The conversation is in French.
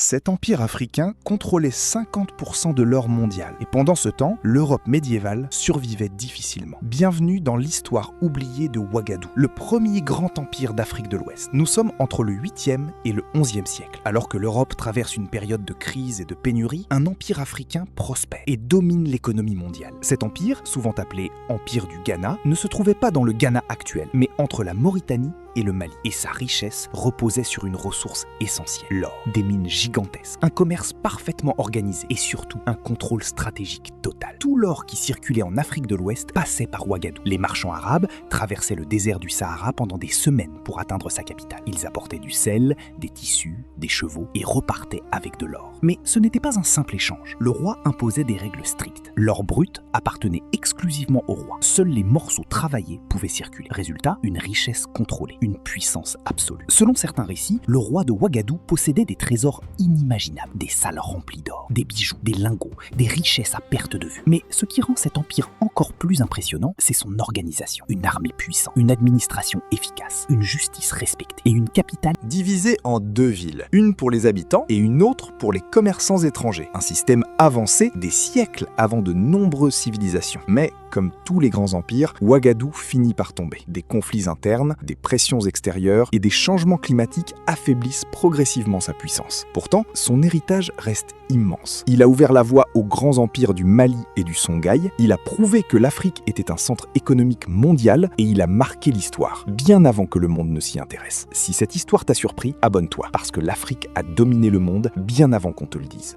Cet empire africain contrôlait 50% de l'or mondial. Et pendant ce temps, l'Europe médiévale survivait difficilement. Bienvenue dans l'histoire oubliée de Ouagadougou, le premier grand empire d'Afrique de l'Ouest. Nous sommes entre le 8e et le 11e siècle. Alors que l'Europe traverse une période de crise et de pénurie, un empire africain prospère et domine l'économie mondiale. Cet empire, souvent appelé Empire du Ghana, ne se trouvait pas dans le Ghana actuel, mais entre la Mauritanie et le Mali. Et sa richesse reposait sur une ressource essentielle, l'or. Des mines gigantesques, un commerce parfaitement organisé et surtout un contrôle stratégique total. Tout l'or qui circulait en Afrique de l'Ouest passait par Ouagadougou. Les marchands arabes traversaient le désert du Sahara pendant des semaines pour atteindre sa capitale. Ils apportaient du sel, des tissus, des chevaux et repartaient avec de l'or. Mais ce n'était pas un simple échange. Le roi imposait des règles strictes. L'or brut appartenait exclusivement au roi. Seuls les morceaux travaillés pouvaient circuler. Résultat, une richesse contrôlée. Une puissance absolue. Selon certains récits, le roi de Ouagadougou possédait des trésors inimaginables, des salles remplies d'or, des bijoux, des lingots, des richesses à perte de vue. Mais ce qui rend cet empire encore plus impressionnant, c'est son organisation. Une armée puissante, une administration efficace, une justice respectée et une capitale divisée en deux villes, une pour les habitants et une autre pour les commerçants étrangers. Un système avancé des siècles avant de nombreuses civilisations. Mais comme tous les grands empires, Ouagadougou finit par tomber. Des conflits internes, des pressions extérieures et des changements climatiques affaiblissent progressivement sa puissance. Pourtant, son héritage reste immense. Il a ouvert la voie aux grands empires du Mali et du Songhai, il a prouvé que l'Afrique était un centre économique mondial et il a marqué l'histoire, bien avant que le monde ne s'y intéresse. Si cette histoire t'a surpris, abonne-toi, parce que l'Afrique a dominé le monde bien avant qu'on te le dise.